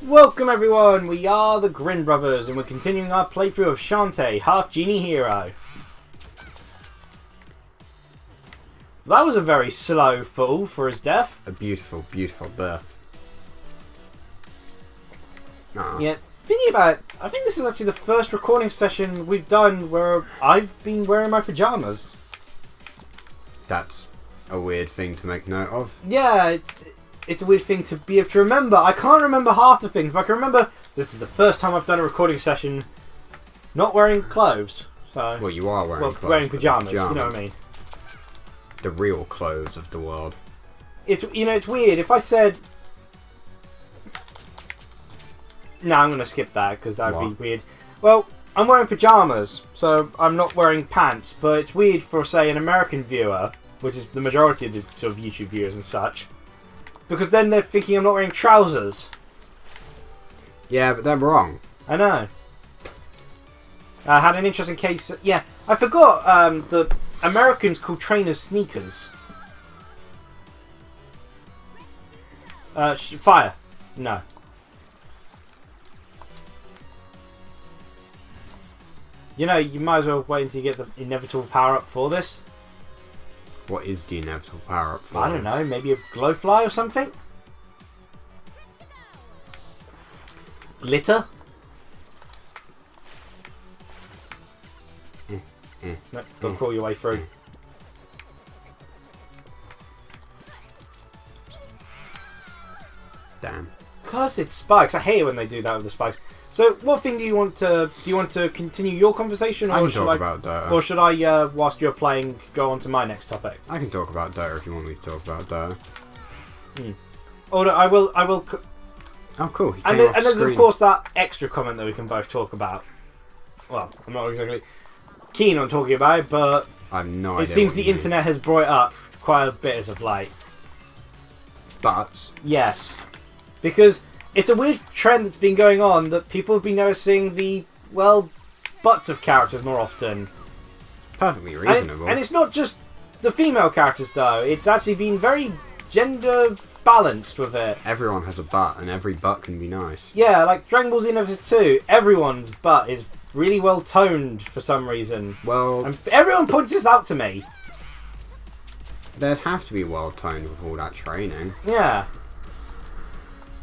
Welcome everyone, we are the Grin brothers and we're continuing our playthrough of Shantae, Half-Genie Hero. That was a very slow fall for his death. A beautiful, beautiful death. Yeah, thinking about it, I think this is actually the first recording session we've done where I've been wearing my pyjamas. That's a weird thing to make note of. Yeah, it's a weird thing to be able to remember. I can't remember half the things, but I can remember this is the first time I've done a recording session not wearing clothes. So, well, you are wearing clothes. Wearing pyjamas, you know what I mean? The real clothes of the world. It's weird. If I said... No, I'm going to skip that because that would be weird. Well, I'm wearing pyjamas, so I'm not wearing pants, but it's weird for, say, an American viewer, which is the majority of the sort of YouTube viewers and such, because then they're thinking I'm not wearing trousers. Yeah, but they're wrong. I know. I had an interesting case. Yeah, I forgot the Americans call trainers sneakers. Fire. No. You know, you might as well wait until you get the inevitable power-up for this. What is the inevitable power-up for? I don't know, maybe a glowfly or something? Glitter? No, don't crawl your way through. Damn. Cursed spikes. I hate it when they do that with the spikes. So, what thing do you want to... Do you want to continue your conversation? Or I can talk about Dota. Or should I, whilst you're playing, go on to my next topic? I can talk about Dota if you want me to talk about Dota. Or I will... Oh, cool. And there's, of course, that extra comment that we can both talk about. Well, I'm not exactly keen on talking about it, but... I have no idea. It seems the internet has brought it up quite a bit as of late. But... Yes. Because... It's a weird trend that's been going on that people have been noticing the, well, butts of characters more often. Perfectly reasonable. And it's not just the female characters, though. It's actually been very gender balanced with it. Everyone has a butt, and every butt can be nice. Yeah, like Dragon Ball Z Never 2, everyone's butt is really well toned for some reason. Well... And everyone points this out to me. They'd have to be well toned with all that training. Yeah.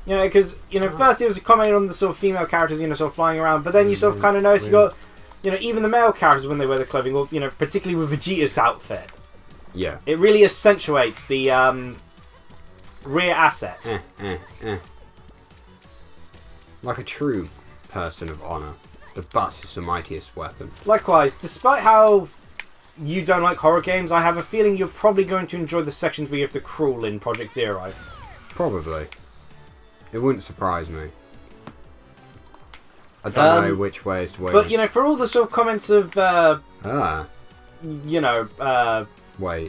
You know, because, you know, first it was commented on the sort of female characters, you know, sort of flying around, but then you sort of kind of notice you got, you know, even the male characters when they wear the clothing, or, you know, particularly with Vegeta's outfit. Yeah. It really accentuates the rear asset. Like a true person of honour, the butt is the mightiest weapon. Likewise, despite how you don't like horror games, I have a feeling you're probably going to enjoy the sections where you have to crawl in Project Zero. Probably. It wouldn't surprise me. I don't know which way is the way. But, you know, for all the sort of comments of, you know,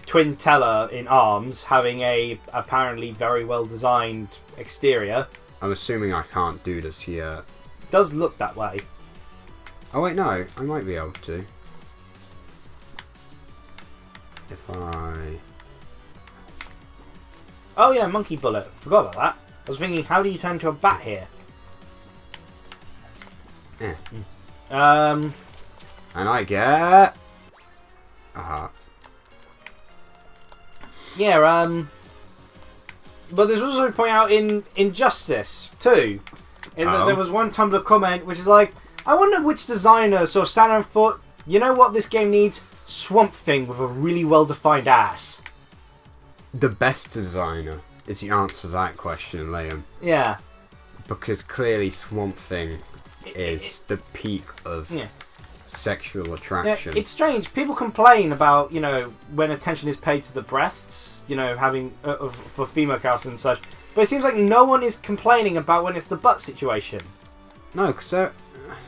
Twin Teller in ARMS having a apparently very well designed exterior. I'm assuming I can't do this here. It does look that way. Oh wait, no. I might be able to. If I... Oh yeah, monkey bullet. Forgot about that. I was thinking, how do you turn into a bat here? And I get a heart. Yeah, but there's also a point out in Injustice too. There was one Tumblr comment which is like, I wonder which designer sort of stand and thought, you know what this game needs? Swamp Thing with a really well defined ass. The best designer is the answer to that question, Liam. Yeah. Because clearly Swamp Thing is the peak of sexual attraction. Yeah, it's strange. People complain about, you know, when attention is paid to the breasts, you know, having for female characters and such. But it seems like no one is complaining about when it's the butt situation. No, because they're...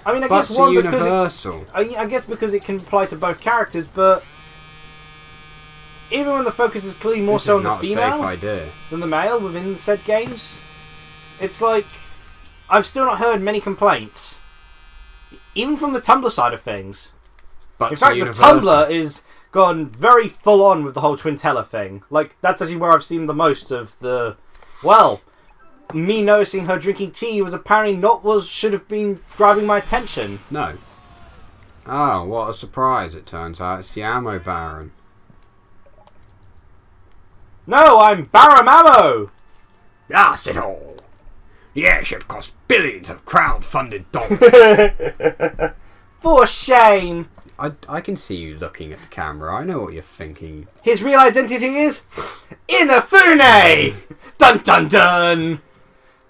I mean, I butts guess one are because universal. I guess because it can apply to both characters, but even when the focus is clearly more so on the female than the male within said games, it's like I've still not heard many complaints, even from the Tumblr side of things. In fact, the Tumblr is gone very full on with the whole Twin Teller thing. Like, that's actually where I've seen the most of the, well, me noticing her drinking tea was apparently not what should have been grabbing my attention. No. Oh, what a surprise, it turns out. It's the Ammo Baron. No, I'm Baron Ammo! Blast it all! The airship cost billions of crowd-funded dollars. For shame! I can see you looking at the camera. I know what you're thinking. His real identity is Inafune! Dun dun dun!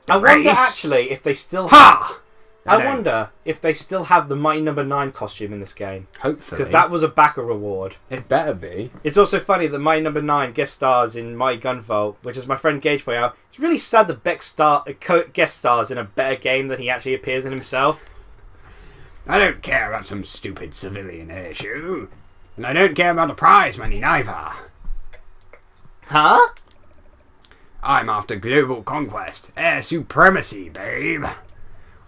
I wonder actually if they still have... I wonder if they still have the Mighty No. 9 costume in this game. Hopefully. Because that was a backer reward. It better be. It's also funny that Mighty No. 9 guest stars in Mighty Gunvolt, which is my friend Gage pointed out. It's really sad that Beck guest stars in a better game than he actually appears in himself. I don't care about some stupid civilian issue. And I don't care about the prize money neither. Huh? I'm after global conquest. Air supremacy, babe.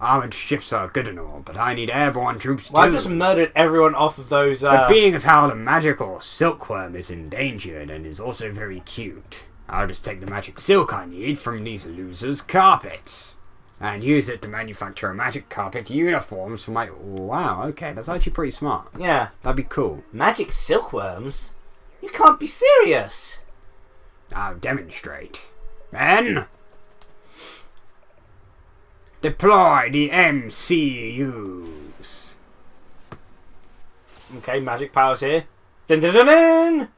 Armored ships are good and all, but I need airborne troops too. Well, I just murdered everyone off of those... But being as how the magical silkworm is endangered and is also very cute, I'll just take the magic silk I need from these losers' carpets. And use it to manufacture a magic carpet uniforms for my... Wow, okay, that's actually pretty smart. Yeah. That'd be cool. Magic silkworms? You can't be serious. I'll demonstrate. Men! Deploy the MCUs. Okay, magic powers here. Dun dun dun dun!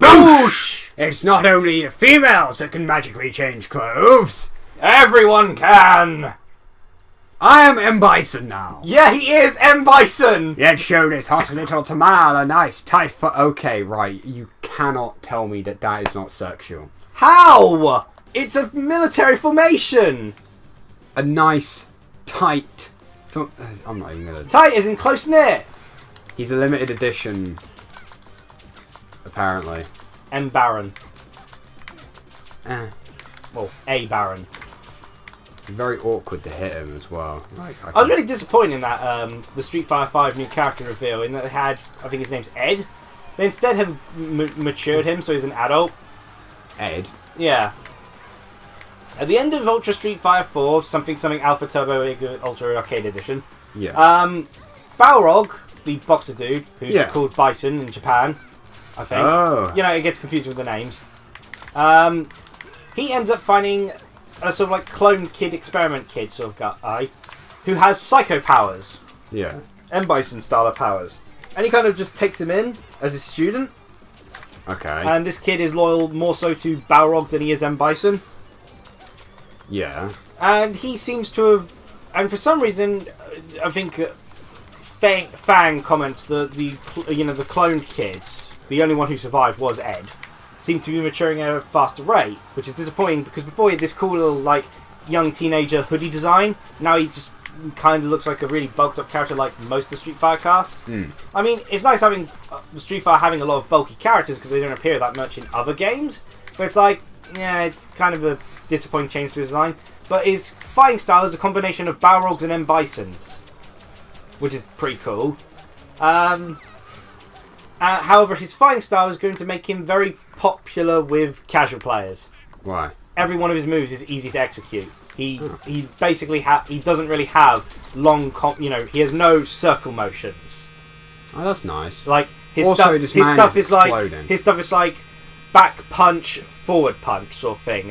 Boosh! It's not only the females that can magically change clothes. Everyone can! I am M.Bison now. Yeah, he is M.Bison! Let's show this hot little Tamal a nice tight foot. Okay, right. You cannot tell me that that is not sexual. How? It's a military formation! A nice, tight... I'm not even gonna... Tight is in close knit! He's a limited edition, apparently. M. Baron. Eh. Well, A. Baron. Very awkward to hit him as well. I was really disappointed in that the Street Fighter 5 new character reveal, in that they had, I think his name's Ed. They instead have matured him, so he's an adult. Ed? Yeah. At the end of Ultra Street Fighter 4, something Alpha Turbo Ultra Arcade Edition, yeah. Balrog, the boxer dude, who's called Bison in Japan, I think. Oh. You know, it gets confused with the names. He ends up finding a sort of like clone kid, experiment kid sort of guy, who has psycho powers. Yeah. M-Bison style of powers. And he kind of just takes him in as a student. Okay. And this kid is loyal more so to Balrog than he is M-Bison. Yeah. And he seems to have... And for some reason, I think Fang comments that the cloned kids, the only one who survived was Ed, seem to be maturing at a faster rate, which is disappointing because before he had this cool little like young teenager hoodie design. Now he just kind of looks like a really bulked up character like most of the Street Fighter cast. I mean, it's nice having Street Fighter having a lot of bulky characters because they don't appear that much in other games, but it's like, yeah, it's kind of a disappointing change to his design. But his fighting style is a combination of Balrogs and M-Bisons, which is pretty cool. However, his fighting style is going to make him very popular with casual players. Why? Every one of his moves is easy to execute. He basically he doesn't really have long he has no circle motions. Oh, that's nice. Like his stuff is like back punch, forward punch sort of thing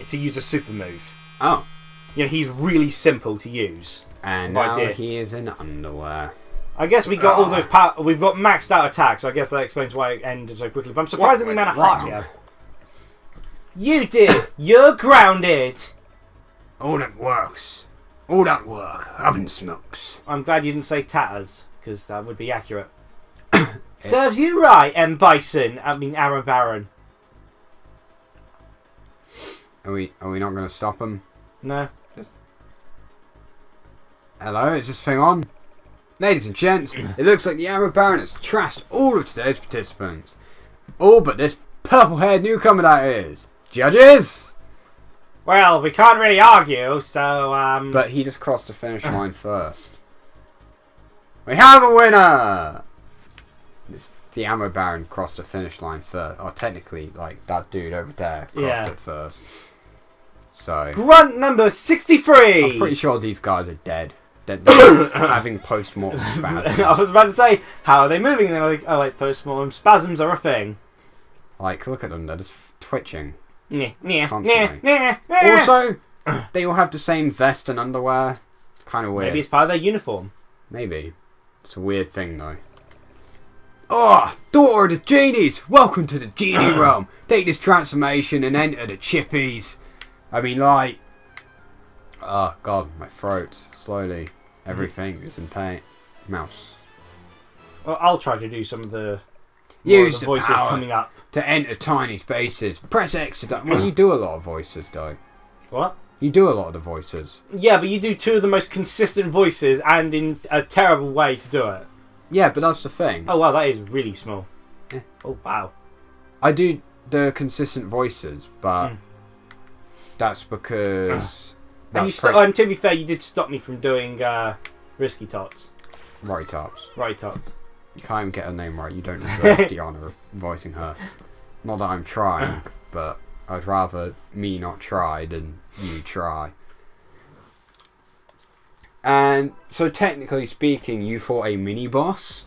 to use a super move. Oh. You know, he's really simple to use. And now he is in underwear. I guess we got all those we've got maxed out attacks, so I guess that explains why it ended so quickly. But I'm surprised at the amount of hearts we have. You did! You're grounded! All that works. All that work. Oven smokes. I'm glad you didn't say tatters, because that would be accurate. Serves you right, M-Bison. I mean, Aaron Baron. Are we not going to stop him? No. Hello, is this thing on? Ladies and gents, it looks like the Arrow Baron has trashed all of today's participants. All but this purple-haired newcomer that is. Judges! Well, we can't really argue, so, But he just crossed the finish line first. We have a winner! The Ammo Baron crossed the finish line first. Or technically, like, that dude over there crossed it first. So grunt number 63. I'm pretty sure these guys are dead. They're having post-mortem spasms. I was about to say, how are they moving? And they're like, oh wait, post-mortem spasms are a thing. Like, look at them, they're just twitching. Constantly. Also, they all have the same vest and underwear. Kind of weird. Maybe it's part of their uniform. Maybe. It's a weird thing, though. Oh, daughter of the genies! Welcome to the genie realm. Take this transformation and enter the chippies. I mean, like... Oh, God, my throat. Slowly. Everything is in pain. Mouse. Well, I'll try to do some of the... Use the the voices power coming up. to enter tiny spaces. Press X to... Well, you do a lot of voices, though. What? You do a lot of the voices. Yeah, but you do two of the most consistent voices and in a terrible way to do it. Yeah, but that's the thing. Oh, wow, that is really small. Yeah. Oh, wow. I do the consistent voices, but that's because... And to be fair, you did stop me from doing Risky Tots. Right tops. Right Tots. You can't even get her name right. You don't deserve the honour of voicing her. Not that I'm trying, but I'd rather me not try than you try. And so technically speaking, you fought a mini-boss?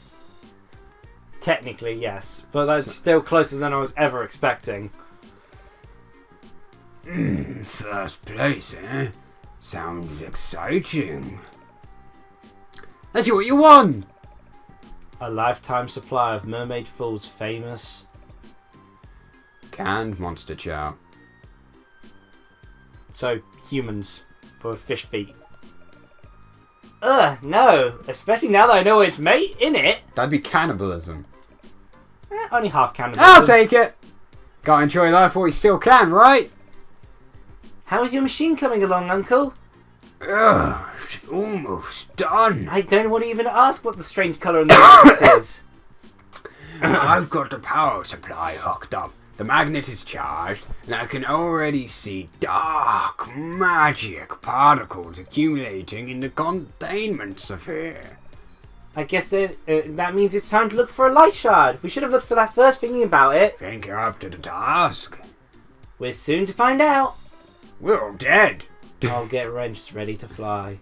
Technically, yes. But that's still closer than I was ever expecting. First place, eh? Sounds exciting. Let's see what you won! A lifetime supply of Mermaid Fool's famous... Canned monster chow. So, humans, but with fish feet. Ugh, no. Especially now that I know it's mate in it. That'd be cannibalism. Only half cannibalism. I'll take it! Gotta enjoy life while you still can, right? How is your machine coming along, Uncle? Ugh, it's almost done. I don't want to even ask what the strange colour in the magnet is. I've got the power supply hooked up. The magnet is charged, and I can already see dark magic particles accumulating in the containment sphere. I guess that means it's time to look for a light shard. We should have looked for that first, thinking about it. Think you're up to the task? We're soon to find out. We're all dead. I'll get wrenched ready to fly.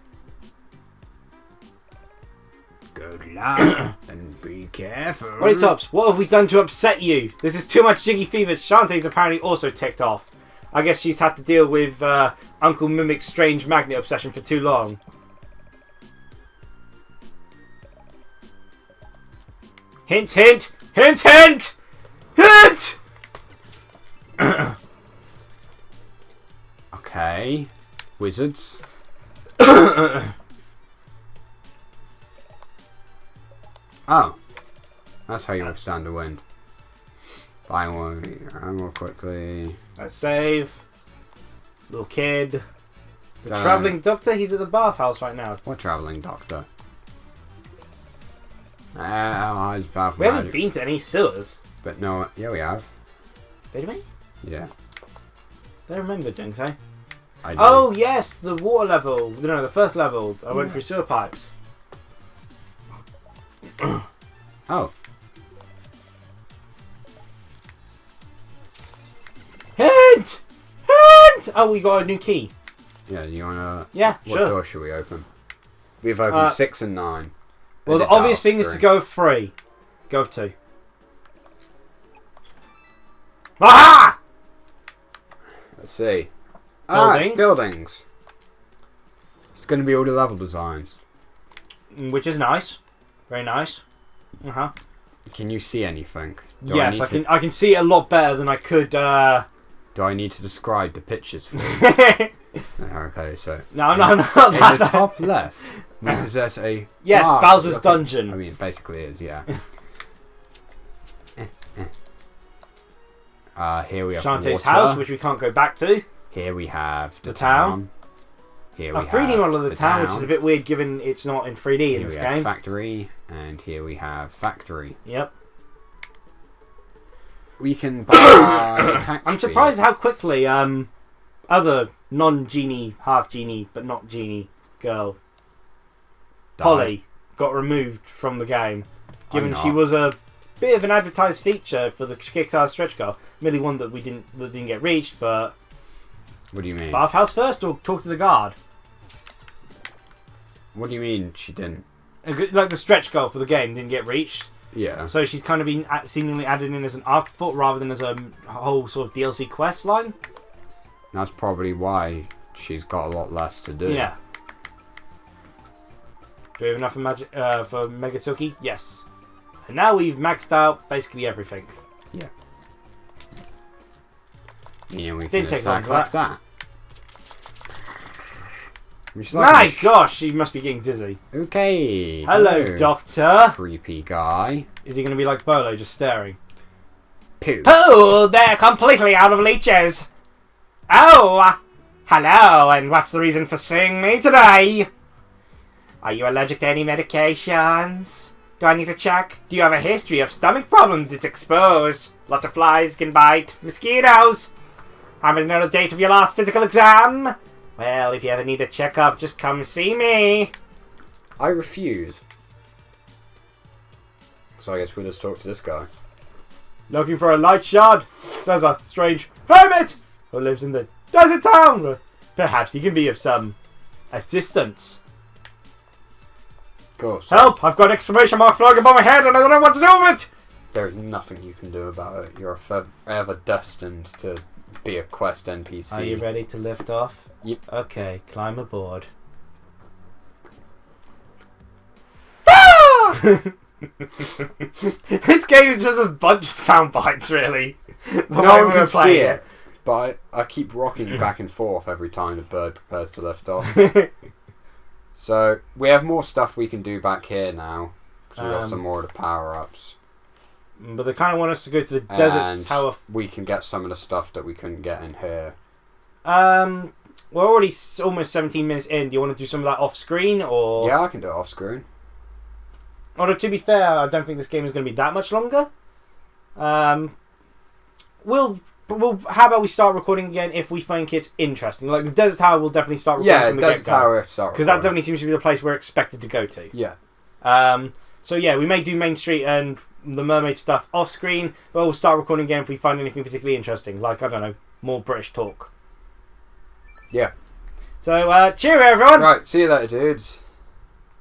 Good luck, and be careful. Right, Tops, what have we done to upset you? This is too much jiggy fever. Shantae's apparently also ticked off. I guess she's had to deal with Uncle Mimic's strange magnet obsession for too long. Hint, hint! Hint, hint! Hint! Okay. Wizards. Oh. That's how you withstand the wind. Buy more quickly. Let's save. Little kid. The travelling doctor, he's at the bathhouse right now. What travelling doctor? His bath We haven't been to any sewers. But no, yeah we have. Did we? Yeah. Don't remember doing so. I do. Oh yes, the water level. No, the first level. I went through sewer pipes. Oh. Hint! Hint! Oh, we got a new key. Yeah, you wanna... Yeah, what sure. door should we open? We've opened 6 and 9. Well, the obvious thing is to go with 3. Go with 2. Aha! Let's see. Buildings. It's buildings. It's going to be all the level designs. Which is nice. Very nice. Uh-huh. Can you see anything? Yes, I can see it a lot better than I could... Do I need to describe the pictures for you? Okay, so... No, I'm not in that the top left, we possess a... Yes, Bowser's Dungeon. I mean, it basically is, yeah. Here we have Shantae's water. house, which we can't go back to. Here we have the town. Here we A have 3D model of the town, town, which is a bit weird given it's not in 3D here in this we have game. factory, and here we have factory. Yep. We can buy tax I'm surprised how quickly other non-genie, half-genie, but not genie girl, Polly, got removed from the game. Given she was a bit of an advertised feature for the Kickstarter stretch goal. Merely one that didn't get reached, but What do you mean? Bathhouse first, or talk to the guard? What do you mean she didn't? Like the stretch goal for the game didn't get reached. Yeah. So she's kind of been seemingly added in as an afterthought rather than as a whole sort of DLC quest line. That's probably why she's got a lot less to do. Yeah. Do we have enough for Megatsuki? Yes. And now we've maxed out basically everything. Yeah. Yeah, we Didn't can take long attack for like that. that. Which is like My gosh, she must be getting dizzy. Okay. Hello, Doctor. Creepy guy. Is he going to be like Bolo, just staring? Pooh. Oh, they're completely out of leeches. Oh, hello, and what's the reason for seeing me today? Are you allergic to any medications? Do I need to check? Do you have a history of stomach problems? It's exposed. Lots of flies can bite. Mosquitoes. Haven't known the date of your last physical exam? Well, if you ever need a checkup, just come see me. I refuse. So I guess we'll just talk to this guy. Looking for a light shard? There's a strange hermit who lives in the desert town. Perhaps he can be of some assistance. Cool. So Help! I've got an exclamation mark flying above my head and I don't know what to do with it! there's nothing you can do about it. You're forever destined to be a quest NPC. Are you ready to lift off? Yep. Okay, climb aboard. This game is just a bunch of sound bites, really. No one can see it, but I keep rocking back and forth every time the bird prepares to lift off. So, we have more stuff we can do back here now, because we've got some more of the power-ups. But they kind of want us to go to the desert tower. We can get some of the stuff that we couldn't get in here. We're already almost 17 minutes in. Do you want to do some of that off-screen, or...? Yeah, I can do it off-screen. Although, to be fair, I don't think this game is going to be that much longer. How about we start recording again if we think it's interesting? Like, the Desert Tower will definitely start recording from the Desert Tower because that definitely seems to be the place we're expected to go to. Yeah. So yeah, we may do Main Street and the Mermaid stuff off-screen, but we'll start recording again if we find anything particularly interesting. Like, I don't know, more British talk. Yeah. So, cheerio everyone! Right, see you later, dudes.